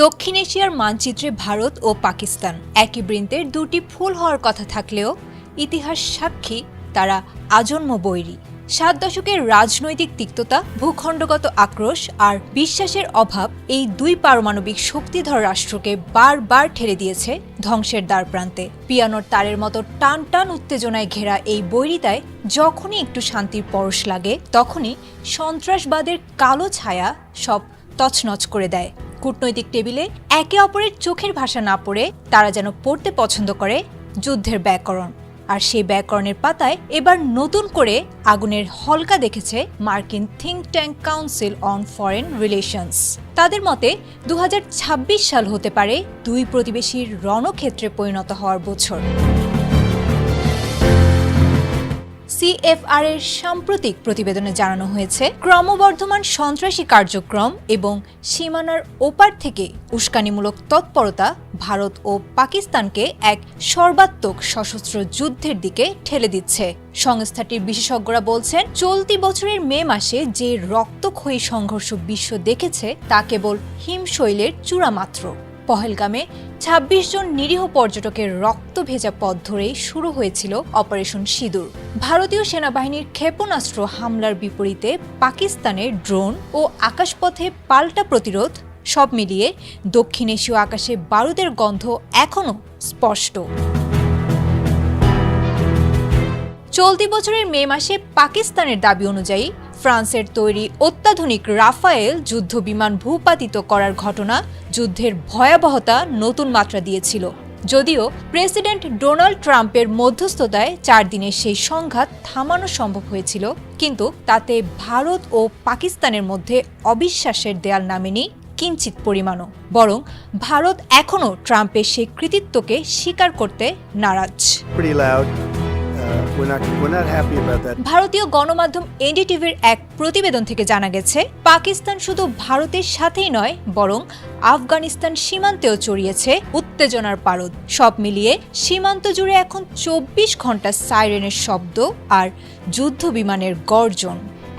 দক্ষিণ এশিয়ার মানচিত্রে ভারত ও পাকিস্তান একই বৃন্তের দুটি ফুল হওয়ার কথা থাকলেও ইতিহাস সাক্ষী তারা আজন্ম বৈরী। ৭ দশকের রাজনৈতিক তিক্ততা, ভূখণ্ডগত আক্রোশ আর বিশ্বাসের অভাব এই দুই পারমাণবিক শক্তিধর রাষ্ট্রকে বারবার ঠেলে দিয়েছে ধ্বংসের দ্বারপ্রান্তে। পিয়ানোর তারের মতো টান টান উত্তেজনায় ঘেরা এই বৈরিতায় যখনই একটু শান্তির পরশ লাগে, তখনই সন্ত্রাসবাদের কালো ছায়া সব তছনছ করে দেয়। কূটনৈতিক টেবিলে একে অপরের চোখের ভাষা না পড়ে তারা যেন পড়তে পছন্দ করে যুদ্ধের ব্যাকরণ। আর সেই ব্যাকরণের পাতায় এবার নতুন করে আগুনের হলকা দেখেছে মার্কিন think tank council on foreign relations. তাদের মতে ২০২৬ সাল হতে পারে দুই প্রতিবেশীর রণক্ষেত্রে পরিণত হওয়ার বছর। সিএফআর এর সাম্প্রতিক প্রতিবেদনে জানানো হয়েছে, ক্রমবর্ধমান সন্ত্রাসী কার্যক্রম এবং সীমানার ওপার থেকে উস্কানিমূলক তৎপরতা ভারত ও পাকিস্তানকে এক সর্বাত্মক সশস্ত্র যুদ্ধের দিকে ঠেলে দিচ্ছে। সংস্থাটির বিশেষজ্ঞরা বলছেন, চলতি বছরের মে মাসে যে রক্তক্ষয়ী সংঘর্ষ বিশ্ব দেখেছে তা কেবল হিমশৈলের চূড়া মাত্র। পহেলগামে ২৬ জন নিরীহ পর্যটকের রক্ত ভেজা পথ ধরেই শুরু হয়েছিল অপারেশন সিঁদুর। ভারতীয় সেনাবাহিনীর ক্ষেপণাস্ত্র হামলার বিপরীতে পাকিস্তানের ড্রোন ও আকাশপথে পাল্টা প্রতিরোধ, সব মিলিয়ে দক্ষিণ এশীয় আকাশে বারুদের গন্ধ এখনও স্পষ্ট। চলতি বছরের মে মাসে পাকিস্তানের দাবি অনুযায়ী ফ্রান্সের তৈরি অত্যাধুনিক রাফায়েল যুদ্ধ বিমান ভূপাতিত করার ঘটনা যুদ্ধের ভয়াবহতা নতুন মাত্রা দিয়েছিল। যদিও প্রেসিডেন্ট ডোনাল্ড ট্রাম্পের মধ্যস্থতায় ৪ দিনের সেই সংঘাত থামানো সম্ভব হয়েছিল, কিন্তু তাতে ভারত ও পাকিস্তানের মধ্যে অবিশ্বাসের দেয়াল নামেনি কিঞ্চিত পরিমাণও। বরং ভারত এখনও ট্রাম্পের সেই কৃতিত্বকে স্বীকার করতে নারাজ। ভারতীয় গণমাধ্যম এনডিটিভির এক প্রতিবেদন থেকে জানা গেছে, পাকিস্তান শুধু ভারতের সাথেই নয়, বরং আফগানিস্তান সীমান্তেও ছড়িয়েছে উত্তেজনার পারদ। সব মিলিয়ে সীমান্ত জুড়ে এখন ২৪ ঘন্টা সাইরেনের শব্দ আর যুদ্ধ বিমানের গর্জন।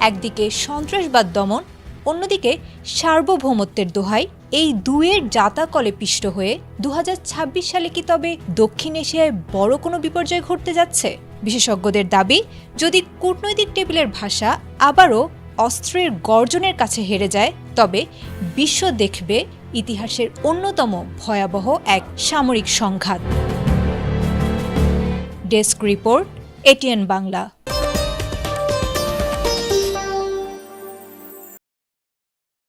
একদিকে সন্ত্রাসবাদ দমন, অন্যদিকে সার্বভৌমত্বের দোহাই, এই দুয়ের জাতাকলে পিষ্ট হয়ে ২০২৬ সালে কি তবে দক্ষিণ এশিয়ায় বড় কোনো বিপর্যয় ঘটতে যাচ্ছে? বিশেষজ্ঞদের দাবি, যদি কূটনৈতিক টেবিলের ভাষা আবারও অস্ত্রের গর্জনের কাছে হেরে যায়, তবে বিশ্ব দেখবে ইতিহাসের অন্যতম ভয়াবহ এক সামরিক সংঘাত। Desk report, ATN Bangla.